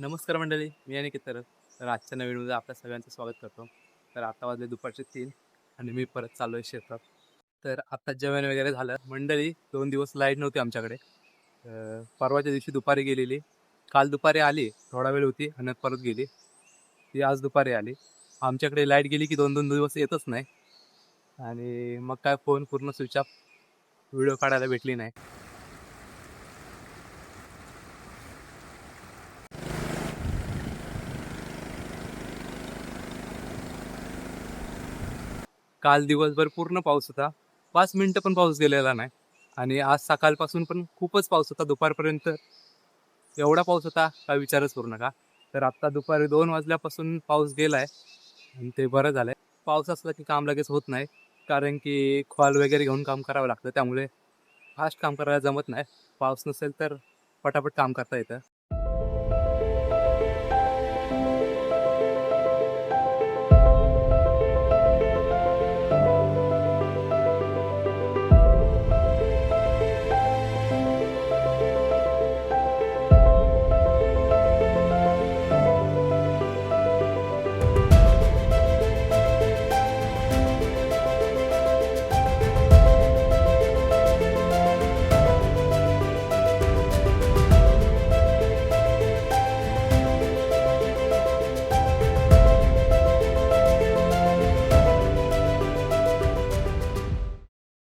नमस्कार मंडळी, मी अनिकेत तर आजच्या नवीन व्हिडिओमध्ये आपल्या सगळ्यांचं स्वागत करतो. तर आता वाजले दुपारचे 3 आणि मी परत चाललो आहे शेतात. तर आता जेवण वगैरे झालं. मंडळी 2 दिवस लाईट नव्हती आमच्याकडे. परवाच्या दिवशी दुपारी गेलेली. काल दुपारी आली, थोडा वेळ होती आणि परत गेली. ती आज दुपारी आली. आमच्याकडे लाईट गेली की 2-2 दिवस येतच नाही आणि मग काय फोन पूर्ण स्विच ऑफ, व्हिडिओ काढायला भेटली नाही. काल दिवसभर पूर्ण पाऊस होता. 5 मिनिटं पण पाऊस गेलेला नाही आणि आज सकाळपासून पण खूपच पाऊस होता. दुपारपर्यंत एवढा पाऊस होता का विचारच करू नका. तर आत्ता दुपारी 2 वाजल्यापासून पाऊस गेलाय आणि ते बरं झालंय. पाऊस असला की काम लगेच होत नाही. कारण की खॉल वगैरे घेऊन काम करावं लागतं. त्यामुळे फास्ट काम करायला जमत नाही. पाऊस नसेल तर पटापट काम करता येतं.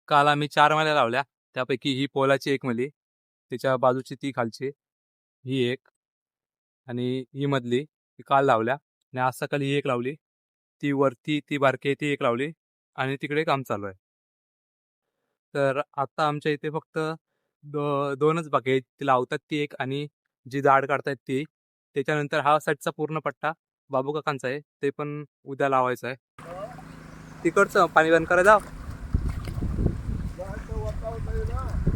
काल आम्ही 4 माल्या लावल्या. त्यापैकी ही पोलाची एक मली, त्याच्या बाजूची ती खालची, ही एक आणि ही मधली ती काल लावल्या आणि आज सकाळी ही एक लावली. ती वरती ती बारकी आहे ती एक लावली आणि तिकडे काम चालू आहे. तर आता आमच्या इथे फक्त 2च बाकी आहेत. ती लावतात ती एक आणि जी झाड काढतायत ती. त्याच्यानंतर हा साईडचा पूर्ण पट्टा बाबू काकांचा आहे. ते पण उद्या लावायचं आहे. तिकडचं पाणी बंद करा जाव.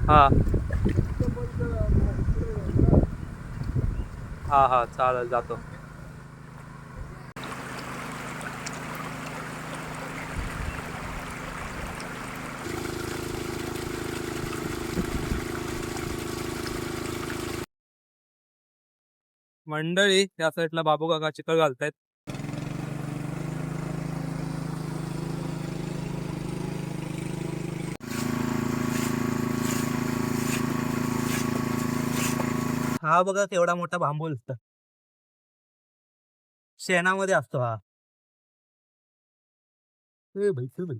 हा हा हा चालेल जातो. मंडळी त्या साईडला बाबू काका चिखल घालतायत. हा बघा केवढा मोठा बांबू दिसतो. शेणामध्ये असतो हा. ए भाई चल भाई.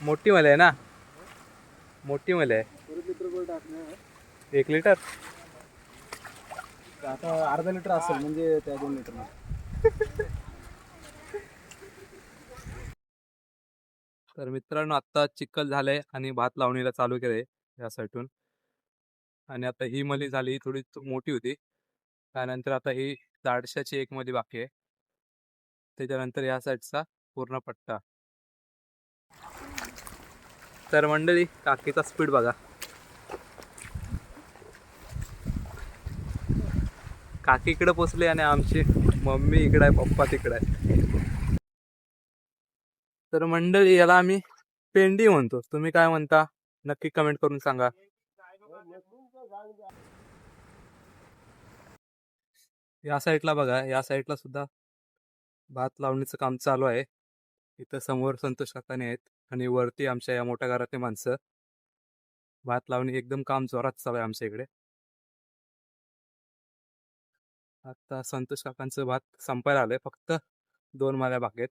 मोठी मले आहे ना, मोठी मले आहे. 1 लिटर आता अर्धा लिटर असेल म्हणजे त्या 2 लिटर. तर मित्रांनो आत्ता चिखल झालंय आणि भात लावणीला चालू केलंय या साईडून. आणि आता ही मली झाली थोडी मोठी होती. त्यानंतर आता ही दाडशाची एक मली बाकी आहे. त्याच्यानंतर या साईडचा पूर्ण पट्टा. तर मंडळी काकीचा स्पीड बघा. काकी इकडे पोचली आणि आमची मम्मी इकडे आहे, पप्पा तिकडे आहे. तर मंडळी याला आम्ही पेंडी म्हणतो. तुम्ही काय म्हणता नक्की कमेंट करून सांगा. या साईडला बघा, या साईडला सुद्धा भात लावणीचं काम चालू आहे. इथं समोर संतोष काकाने आहेत आणि वरती आमच्या या मोठ्या घरातले माणसं. भात लावणी एकदम काम जोरात चालू आहे आमच्या इकडे. आता संतोष काकांचं भात संपायला आलंय, फक्त 2 माल्या बाकी आहेत.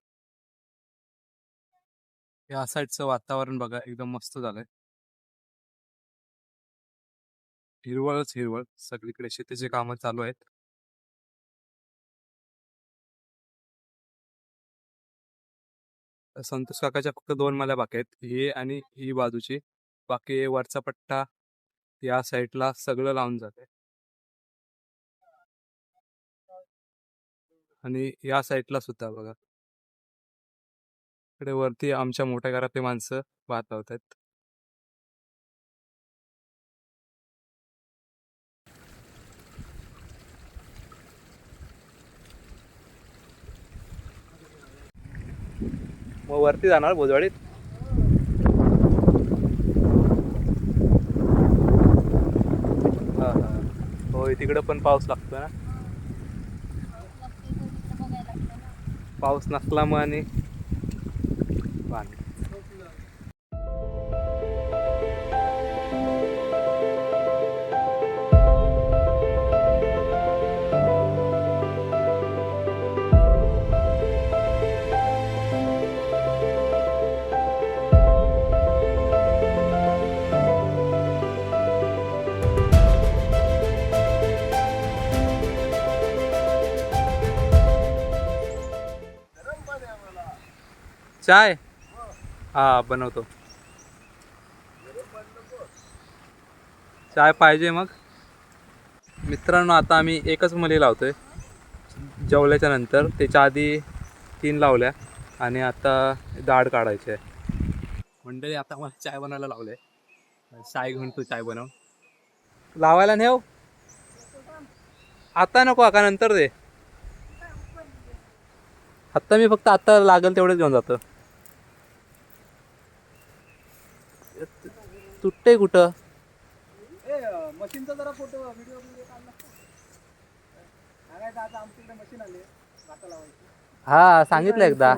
या साईडचं वातावरण बघा एकदम मस्त झालंय. हिरवळच हिरवळ, सगळीकडे शेतीचे कामं चालू आहेत. संतोष काकाच्या फक्त 2 मल्या बाकी आहेत, ही आणि ही बाजूची. बाकी वरचा पट्टा या साईडला सगळं लावून जाते. आणि या साईडला सुद्धा बघा, इकडे वरती आमच्या मोठ्या घरातली माणसं भात लावतात. मग वरती जाणार भोजवाडीत. हा हा, होय तिकडं पण पाऊस लागतो ना. पाऊस नसला मग आणि पाणी. चाय हा बनवतो. चाय पाहिजे मग. मित्रांनो, आता आम्ही एकच मली लावतोय जेवल्याच्या नंतर. त्याच्या आधी 3 लावल्या आणि आता दाढ काढायची आहे. मंडळी, आता मला चाय बनवायला लावलंय. चाय घेऊन तू चाय बनव. लावायला नेव आता नको का नंतर दे. आत्ता मी फक्त आता लागेल तेवढंच घेऊन जातो. तुटते कुठं. मशीनचा जरा फोटो व्हिडिओ काढला. सांगायचं आता आमच्याकडे मशीन आले भाता लावायची. हा सांगितलं एकदा.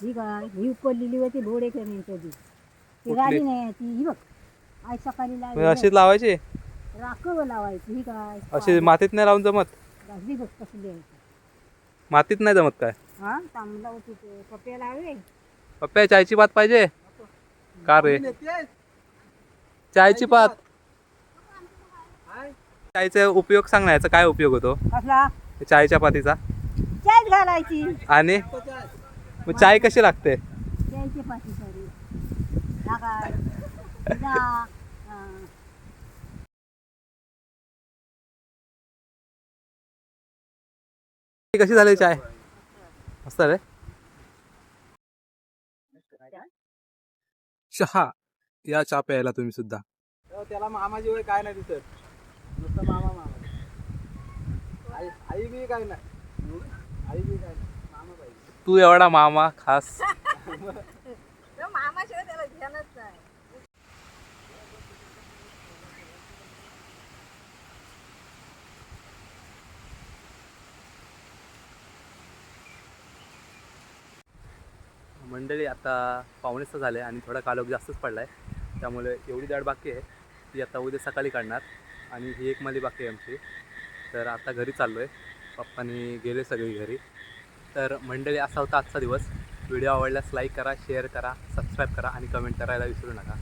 ही काय ही उकळलेली होती लोड एक कधी ती कुठली? गाडी नाही ती ही बघ आज सकाळी म्हणजे लावली अशीच लावायची. राखव लावायची ही काय अशी मातीत नाही लावून जमत. गाडी बघ कसली आहे मातीत नाही जमत काय. हा तांबला होती ते पप्या लावे पप्प्या चायची पात पाहिजे का रे. चायची पात. चायचा उपयोग सांग ना, याचा काय उपयोग होतो कसला चायच्या पातीचा. चाय घालायची आणि मग चाय कशी लागते. चायची पाठी सरी लागाय जा कशी झाली चाय. मस्त रे. चहा या चहा प्यायला तुम्ही सुद्धा. त्याला मामाजी वय काय नाही दिसत, नुसतं मामा मामा. आई बी काय नाही, आई बी काय नाही, मामा पाहिजे. तू एवढा मामा खास. मामाशिवाय त्याला ध्यानच नाही. मंडळी, आता 5:45 झाले आणि थोडा कालोख जास्तच पडलाय, त्यामुळे एवढी दाढ बाकी आहे ती आता उद्या सकाळी काढणार. आणि ही एक मली बाकी आहे आमची. तर आता घरी चाललो आहे, पप्पानी गेले सगळी घरी. तर मंडळी, असा होता आजचा दिवस. व्हिडिओ आवडल्यास लाईक करा, शेअर करा, सबस्क्राईब करा आणि कमेंट करायला विसरू नका.